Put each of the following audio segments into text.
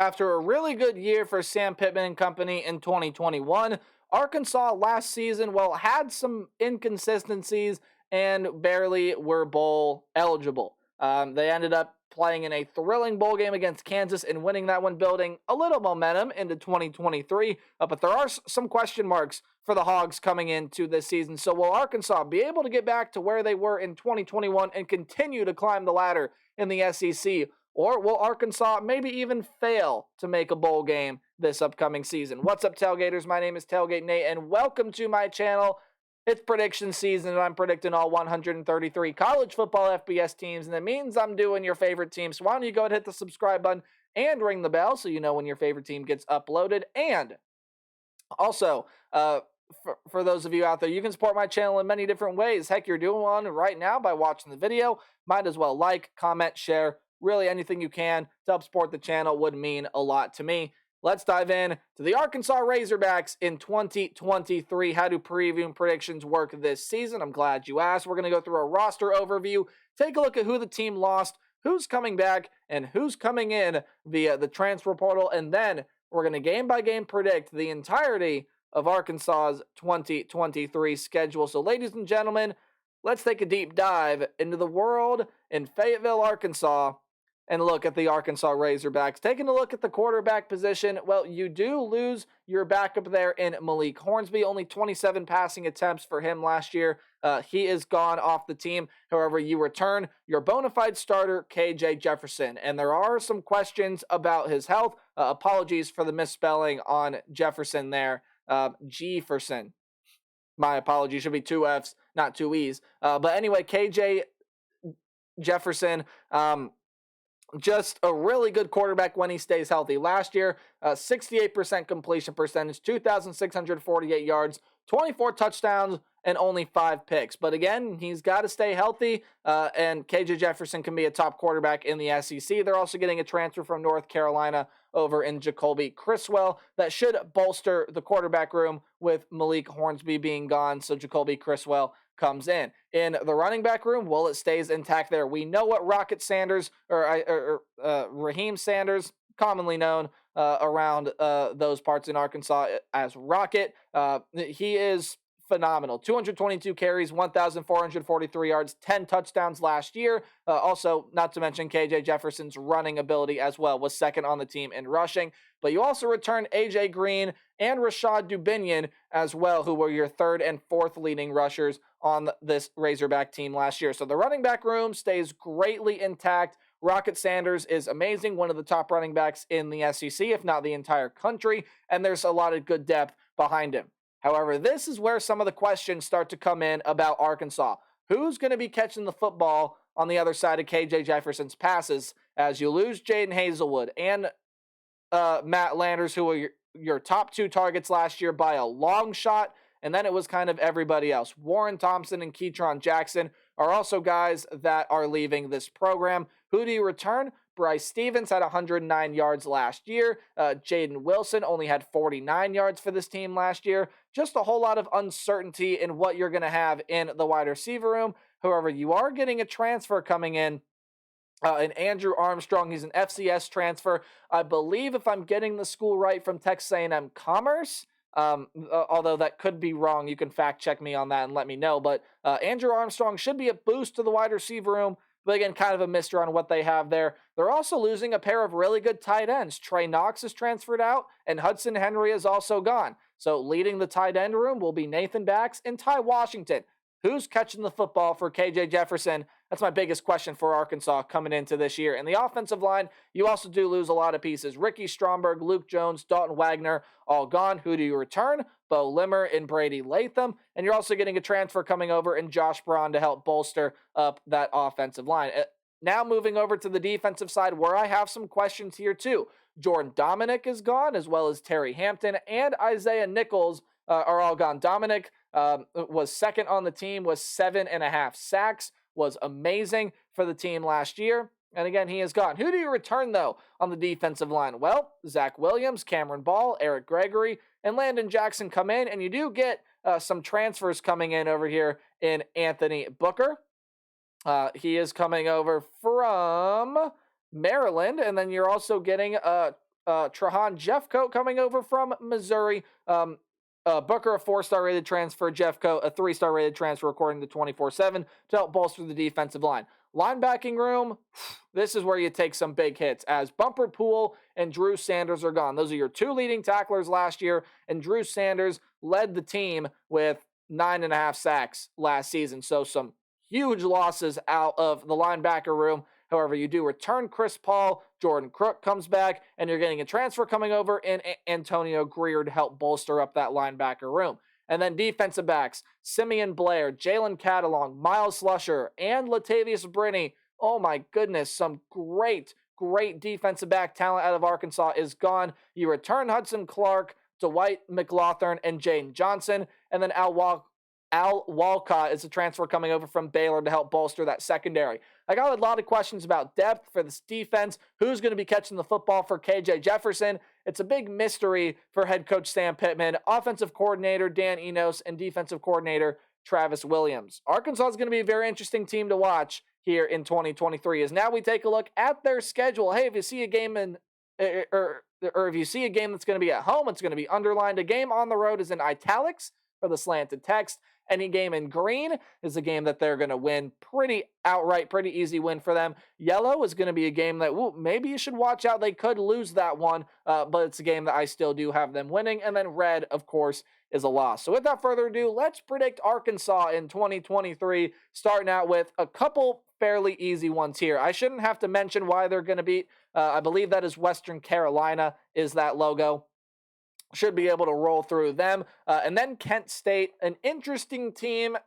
After a really good year for Sam Pittman and company in 2021, Arkansas last season, well, had some inconsistencies and barely were bowl eligible. They ended up playing in a thrilling bowl game against Kansas and winning that one, building a little momentum into 2023. But there are some question marks for the Hogs coming into this season. So will Arkansas be able to get back to where they were in 2021 and continue to climb the ladder in the SEC? Or will Arkansas maybe even fail to make a bowl game this upcoming season? What's up, Tailgaters? My name is Tailgate Nate, and welcome to my channel. It's prediction season, and I'm predicting all 133 college football FBS teams, and it means I'm doing your favorite team. So why don't you go ahead and hit the subscribe button and ring the bell so you know when your favorite team gets uploaded. And also, for those of you out there, you can support my channel in many different ways. Heck, you're doing one right now by watching the video. Might as well like, comment, share. Really, anything you can to help support the channel would mean a lot to me. Let's dive in to the Arkansas Razorbacks in 2023. How do preview and predictions work this season? I'm glad you asked. We're going to go through a roster overview, take a look at who the team lost, who's coming back, and who's coming in via the transfer portal. And then we're going to game by game predict the entirety of Arkansas's 2023 schedule. So, ladies and gentlemen, let's take a deep dive into the world in Fayetteville, Arkansas, and look at the Arkansas Razorbacks. Taking a look at the quarterback position, well, you do lose your backup there in Malik Hornsby. Only 27 passing attempts for him last year. He is gone off the team. However, you return your bona fide starter, KJ Jefferson. And there are some questions about his health. Apologies for the misspelling on Jefferson there. Jefferson. My apologies. Should be two F's, not two E's. But anyway, KJ Jefferson, just a really good quarterback when he stays healthy. Last year, 68% completion percentage, 2,648 yards, 24 touchdowns, and only 5 picks. But again, he's got to stay healthy, and KJ Jefferson can be a top quarterback in the SEC. They're also getting a transfer from North Carolina over in Jacoby Criswell. That should bolster the quarterback room with Malik Hornsby being gone, so Jacoby Criswell comes in. In the running back room, well, it stays intact there. We know what Rocket Sanders, or Raheem Sanders, commonly known around those parts in Arkansas as Rocket. He is phenomenal. 222 carries, 1,443 yards, 10 touchdowns last year. Also, not to mention KJ Jefferson's running ability as well, was second on the team in rushing. But you also return AJ Green and Rashad Dubinion as well, who were your third and fourth leading rushers on this Razorback team last year. So the running back room stays greatly intact. Rocket Sanders is amazing, one of the top running backs in the SEC, if not the entire country, and there's a lot of good depth behind him. However, this is where some of the questions start to come in about Arkansas. Who's going to be catching the football on the other side of KJ Jefferson's passes as you lose Jaden Hazelwood and Matt Landers, who were your top two targets last year by a long shot, and then it was kind of everybody else. Warren Thompson and Keytron Jackson are also guys that are leaving this program. Who do you return? Bryce Stevens had 109 yards last year. Jaden Wilson only had 49 yards for this team last year. Just a whole lot of uncertainty in what you're going to have in the wide receiver room. However, you are getting a transfer coming in. And Andrew Armstrong, he's an FCS transfer. I believe, if I'm getting the school right, from Texas A&M Commerce. Although that could be wrong. You can fact check me on that and let me know. But Andrew Armstrong should be a boost to the wide receiver room. But again, kind of a mystery on what they have there. They're also losing a pair of really good tight ends. Trey Knox is transferred out, and Hudson Henry is also gone. So leading the tight end room will be Nathan Bax and Ty Washington. Who's catching the football for KJ Jefferson? That's my biggest question for Arkansas coming into this year. And the offensive line, you also do lose a lot of pieces. Ricky Stromberg, Luke Jones, Dalton Wagner, all gone. Who do you return? Bo Limmer and Brady Latham. And you're also getting a transfer coming over in Josh Braun to help bolster up that offensive line. Now moving over to the defensive side, where I have some questions here too. Jordan Dominic is gone, as well as Terry Hampton and Isaiah Nichols are all gone. Dominic was second on the team, was 7.5 sacks, was amazing for the team last year. And again, he is gone. Who do you return, though, on the defensive line? Well, Zach Williams, Cameron Ball, Eric Gregory, and Landon Jackson come in. And you do get some transfers coming in over here in Anthony Booker. He is coming over from Maryland. And then you're also getting a Trahan Jeffcoat coming over from Missouri. Booker, a 4-star rated transfer. Jeffcoat, a 3-star rated transfer, according to 24/7, to help bolster the defensive line. Linebacking room, this is where you take some big hits, as Bumper Poole and Drew Sanders are gone. Those are your 2 leading tacklers last year, and Drew Sanders led the team with 9.5 sacks last season. So some huge losses out of the linebacker room. However, you do return Chris Paul, Jordan Crook comes back, and you're getting a transfer coming over in Antonio Greer to help bolster up that linebacker room. And then defensive backs, Simeon Blair, Jalen Catalong, Miles Slusher, and Latavius Brinney. Oh my goodness, some great defensive back talent out of Arkansas is gone. You return Hudson Clark, Dwight McLaughlin, and Jaden Johnson, and then Al Walcott is a transfer coming over from Baylor to help bolster that secondary. I got a lot of questions about depth for this defense. Who's going to be catching the football for KJ Jefferson? It's a big mystery for head coach Sam Pittman, offensive coordinator Dan Enos, and defensive coordinator Travis Williams. Arkansas is going to be a very interesting team to watch here in 2023. As now we take a look at their schedule. Hey, if you see a game or if you see a game that's going to be at home, it's going to be underlined. A game on the road is in italics for the slanted text. Any game in green is a game that they're going to win pretty outright, pretty easy win for them. Yellow is going to be a game that maybe you should watch out. They could lose that one, but it's a game that I still do have them winning. And then red, of course, is a loss. So without further ado, let's predict Arkansas in 2023, starting out with a couple fairly easy ones here. I shouldn't have to mention why they're going to beat. I believe that is Western Carolina is that logo. Should be able to roll through them. And then Kent State, an interesting team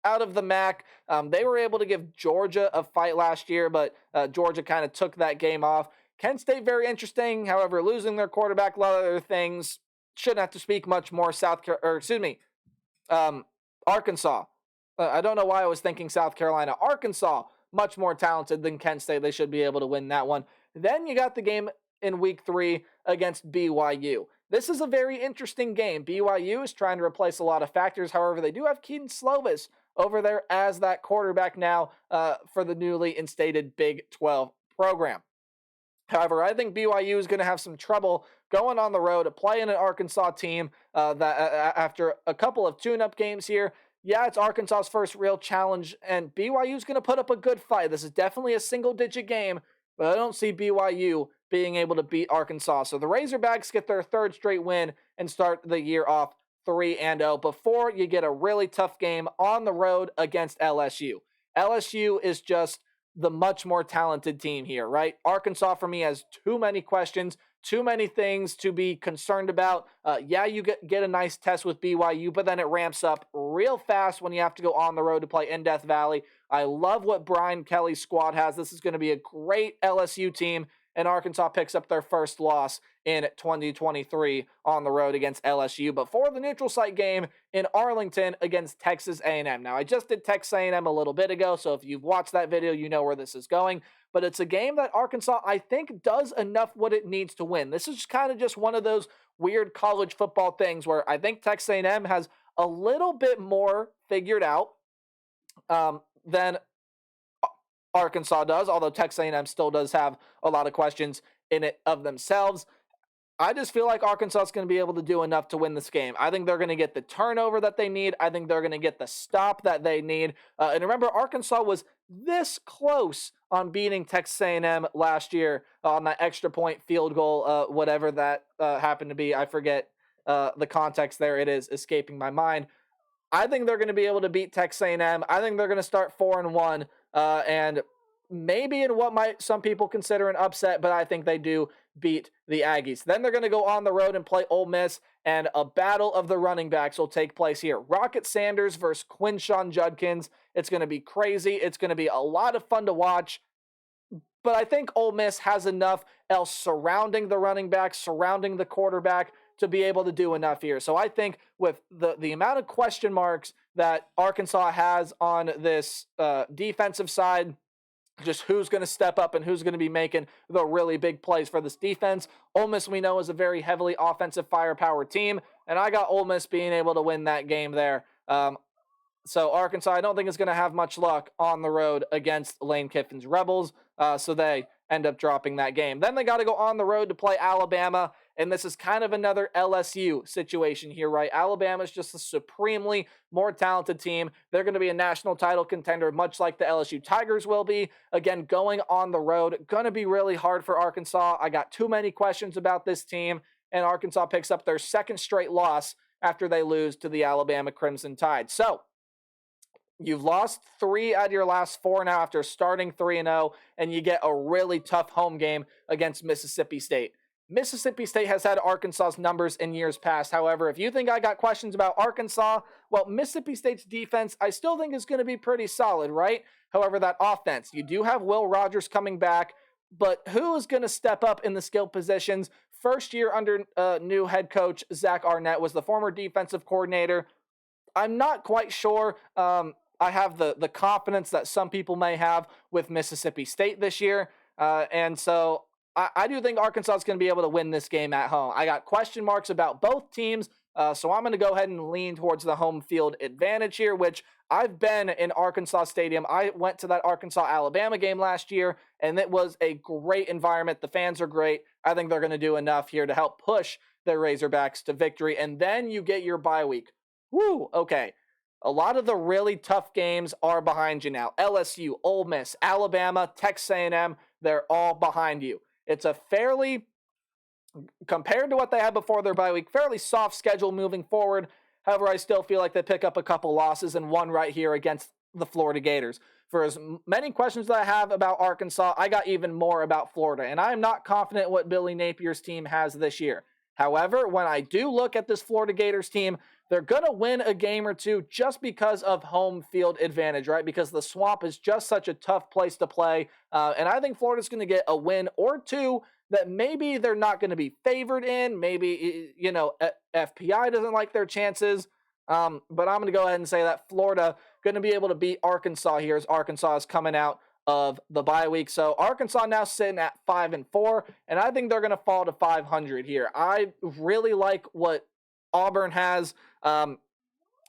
out of the MAC. They were able to give Georgia a fight last year, but Georgia kind of took that game off. Kent State, very interesting. However, losing their quarterback, a lot of other things. Shouldn't have to speak much more. Arkansas. I don't know why I was thinking South Carolina. Arkansas, much more talented than Kent State. They should be able to win that one. Then you got the game in week 3 against BYU. This is a very interesting game. BYU is trying to replace a lot of factors. However, they do have Keaton Slovis over there as that quarterback now for the newly instated Big 12 program. However, I think BYU is going to have some trouble going on the road, playing an Arkansas team that after a couple of tune-up games here. Yeah, it's Arkansas's first real challenge, and BYU is going to put up a good fight. This is definitely a single-digit game, but I don't see BYU being able to beat Arkansas. So the Razorbacks get their 3rd straight win and start the year off 3-0 before you get a really tough game on the road against LSU. LSU is just the much more talented team here, right? Arkansas, for me, has too many questions, too many things to be concerned about. Yeah, you get a nice test with BYU, but then it ramps up real fast when you have to go on the road to play in Death Valley. I love what Brian Kelly's squad has. This is going to be a great LSU team, and Arkansas picks up their first loss in 2023 on the road against LSU. But for the neutral site game in Arlington against Texas A&M. Now, I just did Texas A&M a little bit ago, so if you've watched that video, you know where this is going. But it's a game that Arkansas, I think, does enough what it needs to win. This is kind of just one of those weird college football things where I think Texas A&M has a little bit more figured out than Arkansas does, although Texas A&M still does have a lot of questions in it of themselves. I just feel like Arkansas is going to be able to do enough to win this game. I think they're going to get the turnover that they need. I think they're going to get the stop that they need. And remember, Arkansas was this close on beating Texas A&M last year on that extra point field goal, whatever that happened to be. I forget the context there. It is escaping my mind. I think they're going to be able to beat Texas A&M. I think they're going to start 4-1. And maybe in what might some people consider an upset, but I think they do beat the Aggies. Then they're going to go on the road and play Ole Miss, and a battle of the running backs will take place here. Rocket Sanders versus Quinshawn Judkins. It's going to be crazy. It's going to be a lot of fun to watch. But I think Ole Miss has enough else surrounding the running back, surrounding the quarterback, to be able to do enough here. So I think with the amount of question marks that Arkansas has on this defensive side, just who's going to step up and who's going to be making the really big plays for this defense. Ole Miss, we know, is a very heavily offensive firepower team, and I got Ole Miss being able to win that game there. So Arkansas, I don't think is going to have much luck on the road against Lane Kiffin's Rebels. So they end up dropping that game. Then they got to go on the road to play Alabama. And this is kind of another LSU situation here, right? Alabama is just a supremely more talented team. They're going to be a national title contender, much like the LSU Tigers will be. Again, going on the road, going to be really hard for Arkansas. I got too many questions about this team. And Arkansas picks up their second straight loss after they lose to the Alabama Crimson Tide. So, you've lost 3 out of your last 4 now after starting 3-0, and you get a really tough home game against Mississippi State. Mississippi State has had Arkansas's numbers in years past. However, if you think I got questions about Arkansas, well, Mississippi State's defense, I still think is going to be pretty solid, right? However, that offense, you do have Will Rogers coming back, but who is going to step up in the skill positions? First year under new head coach Zach Arnett was the former defensive coordinator. I'm not quite sure. I have the confidence that some people may have with Mississippi State this year. And so I do think Arkansas is going to be able to win this game at home. I got question marks about both teams. So I'm going to go ahead and lean towards the home field advantage here, which I've been in Arkansas Stadium. I went to that Arkansas-Alabama game last year, and it was a great environment. The fans are great. I think they're going to do enough here to help push the Razorbacks to victory. And then you get your bye week. Woo, okay. A lot of the really tough games are behind you now. LSU, Ole Miss, Alabama, Texas A&M, they're all behind you. It's a fairly, compared to what they had before their bye week, fairly soft schedule moving forward. However, I still feel like they pick up a couple losses and one right here against the Florida Gators. For as many questions that I have about Arkansas, I got even more about Florida. And I am not confident what Billy Napier's team has this year. However, when I do look at this Florida Gators team, they're going to win a game or two just because of home field advantage, right? Because the Swamp is just such a tough place to play. And I think Florida's going to get a win or two that maybe they're not going to be favored in. Maybe, FPI doesn't like their chances. But I'm going to go ahead and say that Florida going to be able to beat Arkansas here as Arkansas is coming out of the bye week. So Arkansas now sitting at 5-4, and I think they're going to fall to 500 here. I really like what Auburn has, and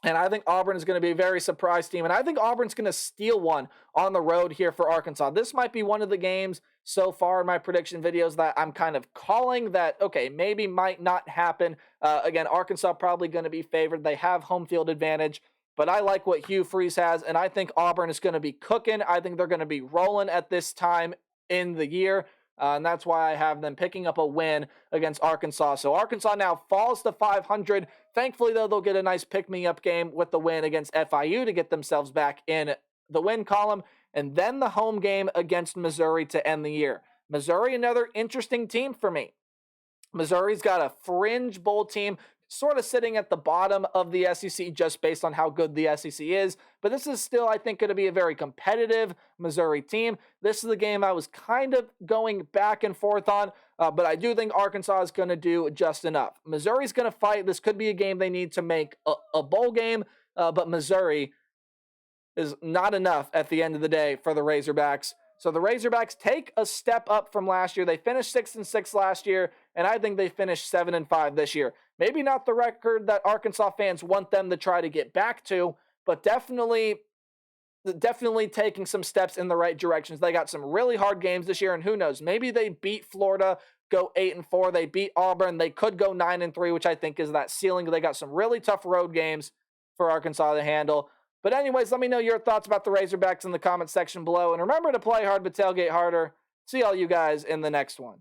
I think Auburn is going to be a very surprise team, and I think Auburn's going to steal one on the road here for Arkansas. This might be one of the games so far in my prediction videos that I'm kind of calling that, okay, maybe might not happen. Again, Arkansas probably going to be favored. They have home field advantage. But I like what Hugh Freeze has, and I think Auburn is going to be cooking. I think they're going to be rolling at this time in the year, and that's why I have them picking up a win against Arkansas. So Arkansas now falls to 500. Thankfully, though, they'll get a nice pick-me-up game with the win against FIU to get themselves back in the win column, and then the home game against Missouri to end the year. Missouri, another interesting team for me. Missouri's got a fringe bowl team sort of sitting at the bottom of the SEC just based on how good the SEC is. But this is still, I think, going to be a very competitive Missouri team. This is the game I was kind of going back and forth on, but I do think Arkansas is going to do just enough. Missouri's going to fight. This could be a game they need to make a bowl game, but Missouri is not enough at the end of the day for the Razorbacks. So the Razorbacks take a step up from last year. They finished 6-6 last year, and I think they finished 7-5 this year. Maybe not the record that Arkansas fans want them to try to get back to, but definitely taking some steps in the right directions. They got some really hard games this year, and who knows? Maybe they beat Florida, go 8-4. They beat Auburn. They could go 9-3, which I think is that ceiling. They got some really tough road games for Arkansas to handle. But anyways, let me know your thoughts about the Razorbacks in the comment section below. And remember to play hard but tailgate harder. See all you guys in the next one.